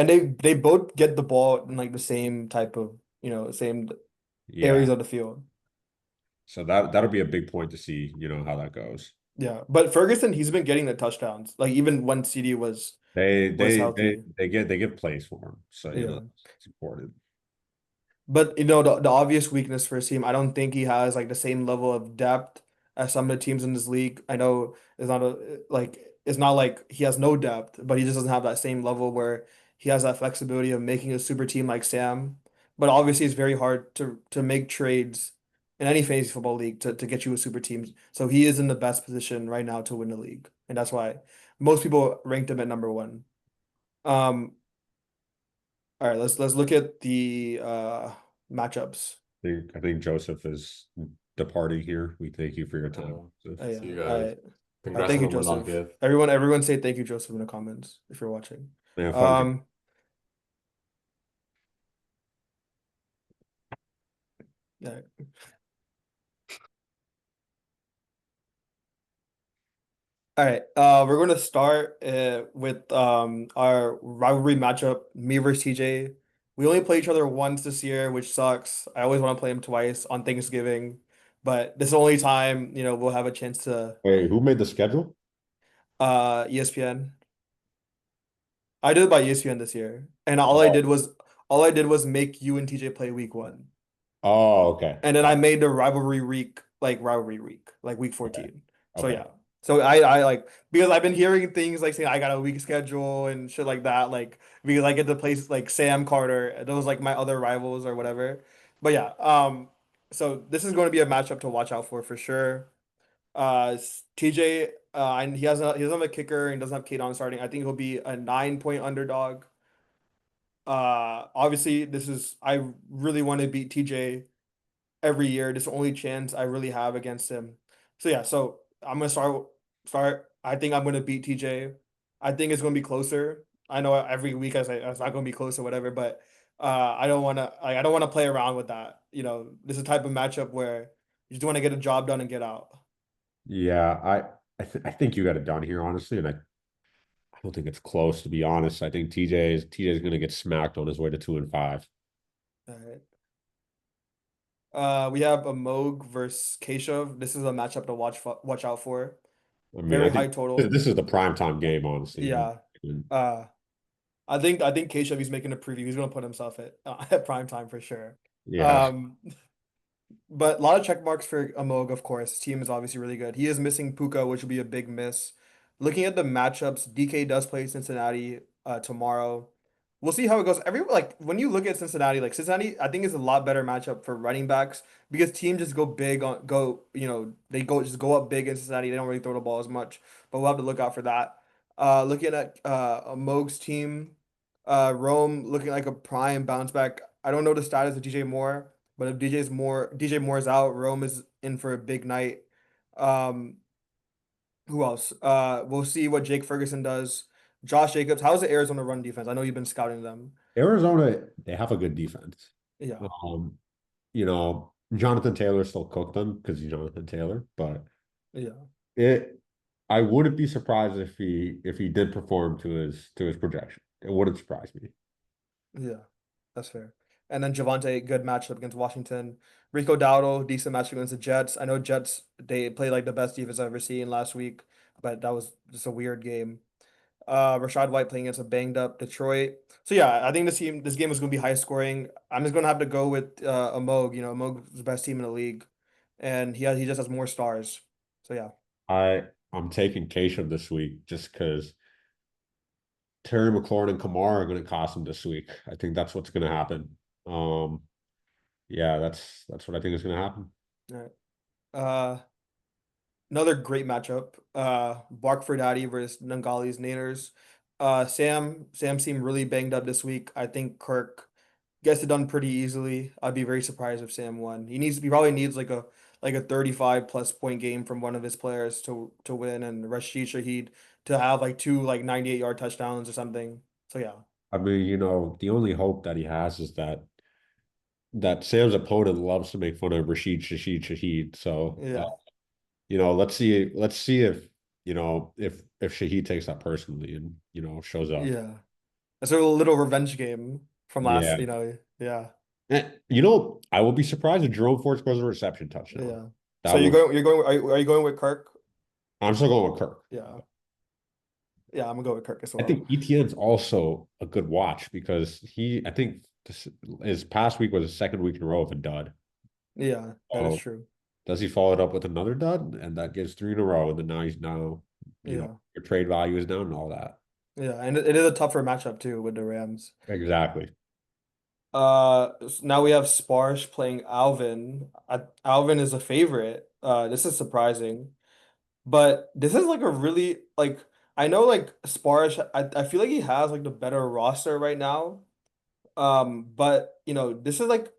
And they both get the ball in like the same type of same
yeah.
areas of the field.
So that'll be a big point to see, how that goes.
Yeah, but Ferguson, he's been getting the touchdowns. Like even when CD
They
was
they they
healthy.
they give plays for him. So,
Yeah.
it's important.
But the obvious weakness for his team, I don't think he has like the same level of depth as some of the teams in this league. I know it's not like he has no depth, but he just doesn't have that same level where he has that flexibility of making a super team like Sam. But obviously it's very hard to make trades in any fantasy football league to get you a super team. So he is in the best position right now to win the league. And that's why most people ranked him at number one. Um, all right, let's look at the matchups.
I think Joseph is departing here. We thank you for your time,
Oh,
Joseph.
yeah.
See you
All
guys.
right. All right.
Congrats
Thank
on
you,
the win,
Joseph.
give.
Everyone say thank you, Joseph, in the comments if you're watching.
Man, fun.
Um, yeah. All right. We're going to start with our rivalry matchup, me versus TJ. We only play each other once this year, which sucks. I always want to play him twice on Thanksgiving, but this is the only time, we'll have a chance to
Wait, who made the schedule?
ESPN. I did it by ESPN this year, and
Oh,
all I did was make you and TJ play week one.
oh, okay.
And then I made the rivalry week, like week
Okay.
14. So
Okay.
yeah. So I like because I've been hearing things like saying I got a week schedule and shit like that, like because I get to play like Sam Carter, those like my other rivals or whatever. But yeah, so this is going to be a matchup to watch out for sure. TJ, and he doesn't have a kicker and doesn't have Kate on starting. I think he'll be a 9 point underdog. Obviously I really want to beat TJ every year. This is the only chance I really have against him. So yeah, so I'm gonna start. I think I'm gonna beat TJ. I think it's gonna be closer. I know every week I say it's not gonna be close or whatever, but I don't wanna play around with that. This is the type of matchup where you just want to get a job done and get out.
Yeah, I think you got it done here, honestly, and I don't think it's close, to be honest. I think TJ is going to get smacked on his way to 2-5.
All right. We have a Moog versus Keshav. This is a matchup to watch out for.
I mean, I
Very
think
high total.
this is the primetime game, honestly.
Yeah. Uh, I think Keshav, he's making a preview. He's gonna put himself at prime time for sure.
Yeah,
Um, but a lot of check marks for Amog, of course. His team is obviously really good. He is missing Puka, which will be a big miss. Looking at the matchups, DK does play Cincinnati tomorrow. We'll see how it goes. Like when you look at Cincinnati, like Cincinnati, I think is a lot better matchup for running backs because teams just go big on go, they go up big in Cincinnati. They don't really throw the ball as much, but we'll have to look out for that. Looking at Moog's team, Rome looking like a prime bounce back. I don't know the status of DJ Moore. But if DJ Moore's out, Rome is in for a big night. Um, who else? We'll see what Jake Ferguson does. Josh Jacobs, how's the Arizona run defense? I know you've been scouting them.
Arizona, they have a good defense.
Yeah,
Jonathan Taylor still cooked them because he's Jonathan Taylor, but
yeah,
it I wouldn't be surprised if he did perform to his projection. It wouldn't surprise me.
yeah. That's fair. And then Javante, good matchup against Washington. Rico Dowdle, decent matchup against the Jets. I know Jets, they played like the best defense I've ever seen last week, but that was just a weird game. Rashad White playing against a banged up Detroit. So yeah, I think this game is going to be high scoring. I'm just going to have to go with Amog. Amog's the best team in the league, and he just has more stars. So yeah,
I'm taking Keshav this week just because Terry McLaurin and Kamara are going to cost him this week. I think that's what's going to happen. Um, yeah, that's what I think is going to happen.
all right. Another great matchup. Bark for Daddy versus Nungali's Naners. Sam seemed really banged up this week. I think Kirk gets it done pretty easily. I'd be very surprised if Sam won. He probably needs like a 35 plus point game from one of his players to win, and Rashid Shaheed to have like two like 98-yard touchdowns or something. So yeah.
I mean, the only hope that he has is that Sam's opponent loves to make fun of Shaheed. So,
Yeah.
let's see if Shaheed takes that personally and shows up.
Yeah. It's a little revenge game from
Yeah.
yeah.
I will be surprised if Jerome Ford scores a reception touchdown.
Yeah. So
That would
are you going with Kirk?
I'm still going with Kirk.
Yeah. Yeah, I'm gonna go with Kirk as
I
well.
think ETN's also a good watch because I think his past week was his second week in a row of a dud.
Yeah, that is
So
true.
does he follow it up with another dud? And that gives three in a row. And then now,
Yeah.
your trade value is down and all that.
Yeah, and it is a tougher matchup too with the Rams.
Exactly.
Now we have Sparsh playing Alvin. Alvin is a favorite. This is surprising, but this is like a really like I know like Sparsh. I feel like he has like the better roster right now. But this is like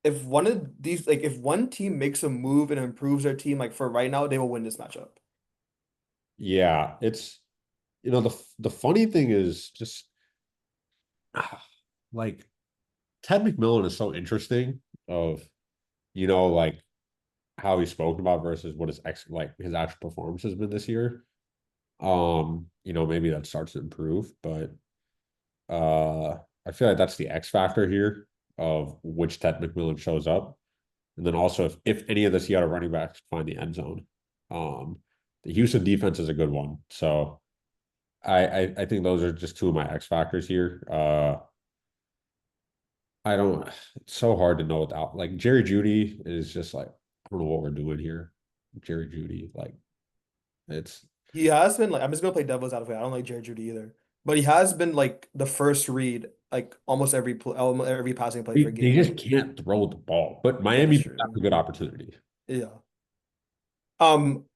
if one of these like if one team makes a move and improves their team like for right now, they will win this matchup.
Yeah. The funny thing is just like Ted McMillan is so interesting of, like how he's spoken about versus what his actual performance has been this year. Maybe that starts to improve, but I feel like that's the X factor here of which Ted McMillan shows up. And then also if any of the Seattle running backs find the end zone. Um, the Houston defense is a good one. So I think those are just two of my X factors here. I don't it's so hard to know without like Jerry Judy is just like I don't know what we're doing here. Jerry Judy, like it's
He has been like I'm just gonna play devil's advocate. I don't like Jared Judy either, but he has been like the first read like almost every passing play for
they just
game.
can't throw the ball. But
Yeah, that's
Miami does have
true.
a good opportunity.
Yeah.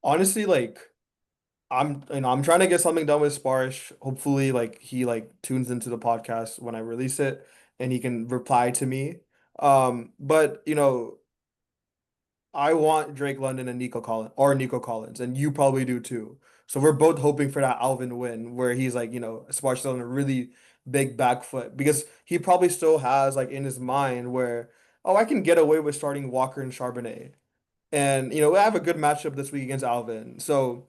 Honestly, like I'm trying to get something done with Sparsh. Hopefully, like he like tunes into the podcast when I release it and he can reply to me. But I want Drake London and Nico Collins, and you probably do too. So we're both hoping for that Alvin win where he's like, Sparsh still on a really big back foot because he probably still has like in his mind where, oh, I can get away with starting Walker and Charbonnet. And we have a good matchup this week against Alvin. So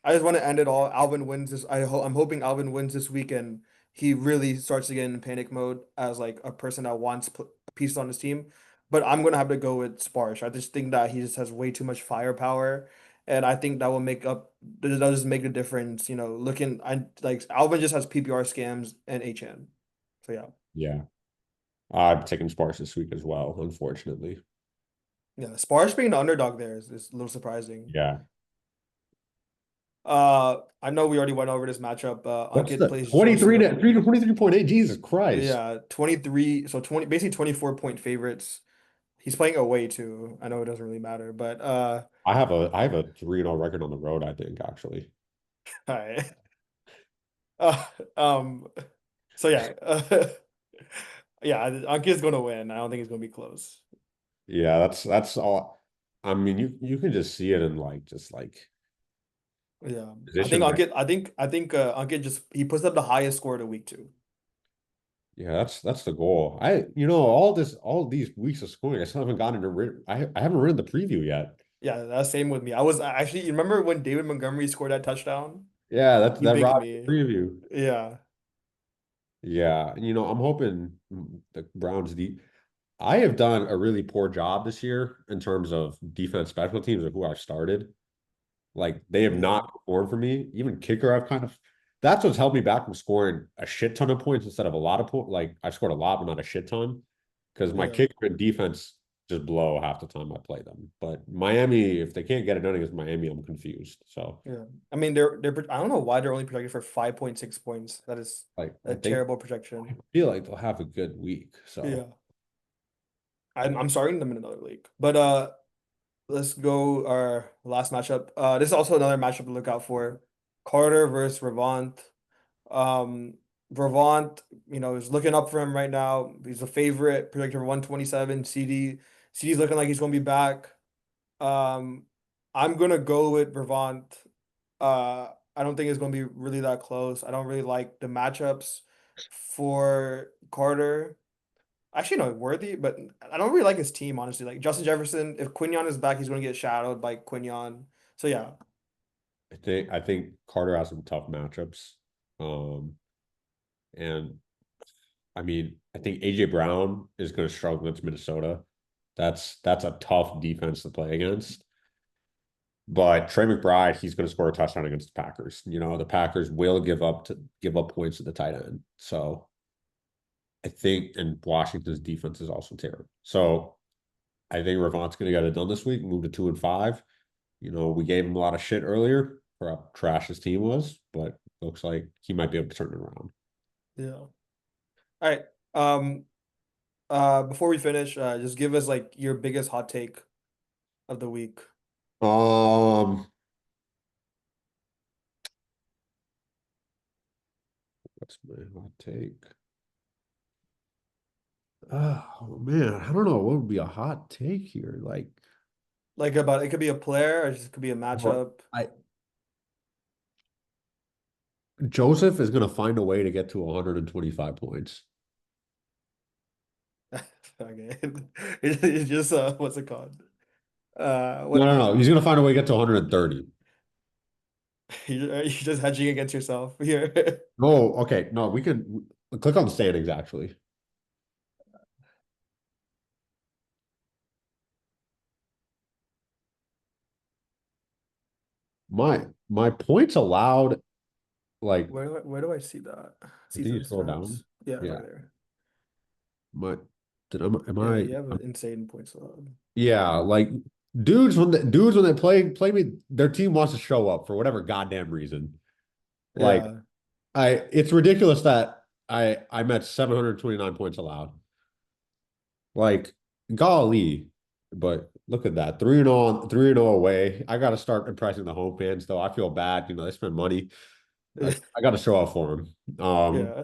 I just want to end it all. Alvin wins this. I'm hoping Alvin wins this week and he really starts to get in panic mode as like a person that wants pieces on his team. But I'm gonna have to go with Sparsh. I just think that he just has way too much firepower, and I think that will that'll just make a difference. Looking, I like Alvin just has PPR scams and HN. So yeah,
Yeah. I'm taking Sparks this week as well, unfortunately.
yeah. Sparsh being the underdog there is a little surprising.
Yeah.
I know we already went over this matchup.
What's
Ankit
the
plays
23
Joseph.
to 3 to 23.8? Jesus Christ.
Yeah, 23. So 20, basically 24-point favorites. He's playing away too. I know it doesn't really matter, but
I have a 3-0 record on the road, I think, actually.
all right. Uh, um. So yeah, yeah. Ankit's gonna win. I don't think it's gonna be close.
Yeah, that's all. I mean, you can just see it in like just like
Yeah, I think
position like
Ankit. I think Ankit just he puts up the highest score of the week too.
yeah, that's the goal. All these weeks of scoring, I still haven't gotten to I haven't written the preview yet.
Yeah, that's same with me. I was actually, you remember when David Montgomery scored that touchdown?
Yeah, that's
He
that
bigged
robbed the
me.
preview.
Yeah,
Yeah, I'm hoping the Browns deep. I have done a really poor job this year in terms of defense special teams of who I've started. Like they have
yeah,
not performed for me. Even kicker, I've kind of that's what's held me back from scoring a shit ton of points instead of a lot of points. Like I've scored a lot, but not a shit ton. Because my
yeah,
kicker and defense just blow half the time I play them. But Miami, if they can't get it done against Miami, I'm confused. So
yeah. I mean, they're I don't know why they're only projected for 5.6 points. That is
like
a terrible projection.
I feel like they'll have a good week. So
Yeah, I'm starting them in another league. But let's go our last matchup. This is also another matchup to look out for. Carter versus Revant. Um, Vermont, is looking up for him right now. He's a favorite, projected for 127. CD's looking like he's gonna be back. Um, I'm gonna go with Vermont. I don't think it's gonna be really that close. I don't really like the matchups for Carter. Actually, no, Worthy, but I don't really like his team, honestly. Like Justin Jefferson, if Quinion is back, he's gonna get shadowed by Quinion. So yeah,
I think Carter has some tough matchups. Um, and I mean, I think AJ Brown is going to struggle against Minnesota. That's a tough defense to play against. But Trey McBride, he's going to score a touchdown against the Packers. The Packers will give up points at the tight end. So I think, and Washington's defense is also terrible. So I think Ravant's going to get it done this week, move to 2-5. We gave him a lot of shit earlier for how trash his team was, but looks like he might be able to turn it around.
yeah. All right. Um, before we finish, just give us like your biggest hot take of the week.
Um, what's my hot take? Oh man, I don't know what would be a hot take here. Like,
Like about it could be a player, or it just could be a
well,
matchup.
I Joseph is going to find a way to get to 125 points.
Okay. It's just what's it called?
No,
What
no, no. He's going to find a way to get to 130.
you're just hedging against yourself here.
No, okay, no, we can. Click on the standings actually. My points allowed, like
Where do I see that?
I think you
Season
scroll down.
stats. Yeah,
Yeah.
right there.
My am
Yeah,
I
you have an insane points allowed.
yeah, like dudes when they play me, their team wants to show up for whatever goddamn reason. Like
Yeah.
it's ridiculous that I'm at 729 points allowed. Like golly, but look at that. 3-0 on 3-0 away. I gotta start impressing the home fans though. I feel bad, they spend money. I gotta show up for them.
Yeah.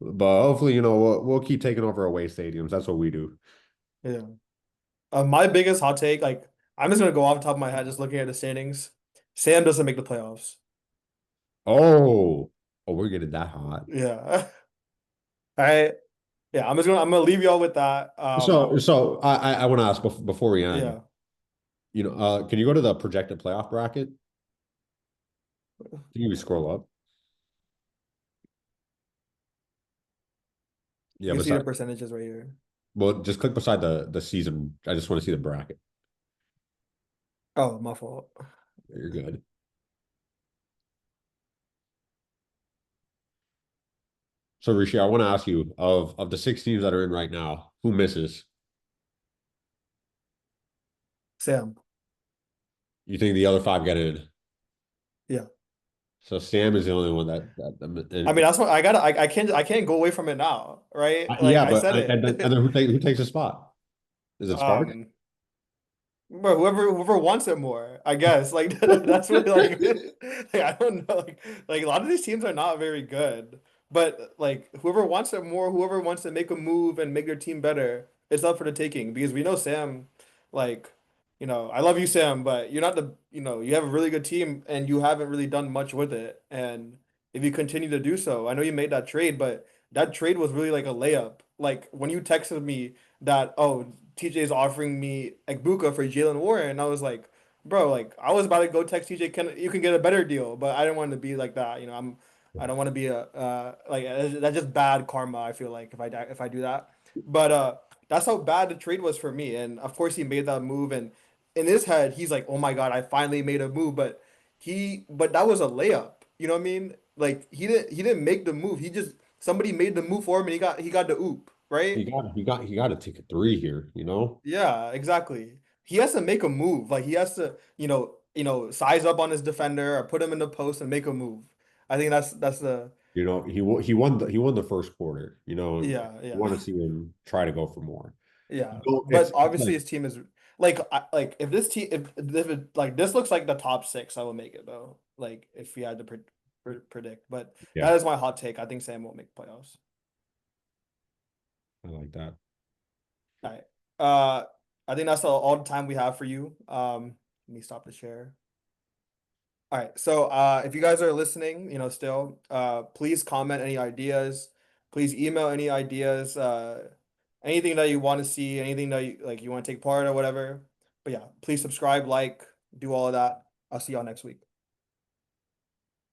But hopefully, we'll keep taking over away stadiums. That's what we do.
Yeah. My biggest hot take, like I'm just gonna go off the top of my head, just looking at the standings. Sam doesn't make the playoffs.
Oh, we're getting that hot.
Yeah. All right. Yeah, I'm gonna leave y'all with that.
So I want to ask before we end,
Yeah.
can you go to the projected playoff bracket? Can you scroll up?
You
Yeah,
can see the
beside,
percentages right here.
well, just click beside the season. I just want to see the bracket.
Oh, my fault.
You're good. So Rishi, I want to ask you of the six teams that are in right now, who misses?
Sam.
You think the other five get in?
Yeah.
So Sam is the only one
I mean, that's what I gotta. I can't go away from it now, right? Like
yeah,
I
but
said
and then
it.
who takes a spot? Is it Spark?
um, Bro, whoever wants it more, I guess. Like that's really like I don't know. Like a lot of these teams are not very good, but like whoever wants it more, whoever wants to make a move and make their team better, it's up for the taking. Because we know Sam, like I love you, Sam, but you're not you have a really good team and you haven't really done much with it. And if you continue to do so, I know you made that trade, but that trade was really like a layup. Like when you texted me that, oh, TJ is offering me Ekbuka for Jalen Warren. I was like, bro, like I was about to go text TJ, you can get a better deal, but I didn't want to be like that. I don't want to be that's just bad karma. I feel like if I do that, but that's how bad the trade was for me. And of course he made that move, and in his head he's like, oh my God, I finally made a move, but that was a layup. You know what I mean? Like he didn't make the move. He just somebody made the move for him, and he got the oop, right?
He got to take a three here.
Yeah, exactly. He has to make a move. Like he has to, size up on his defender or put him in the post and make a move. I think that's the
He won the first quarter.
yeah,
You
yeah.
want to see him try to go for more.
Yeah.
It's
But
it's
obviously
like
his team is like if this team if it, like this looks like the top six, I will make it though. Like if we had to predict, but
yeah,
that is my hot take. I think Sam won't make playoffs.
I like that.
All right. Uh, I think that's all the time we have for you. Let me stop the share. All right. So if you guys are listening, still, please comment any ideas. Please email any ideas, anything that you want to see, anything that you want to take part or whatever. But yeah, please subscribe, like, do all of that. I'll see y'all next week.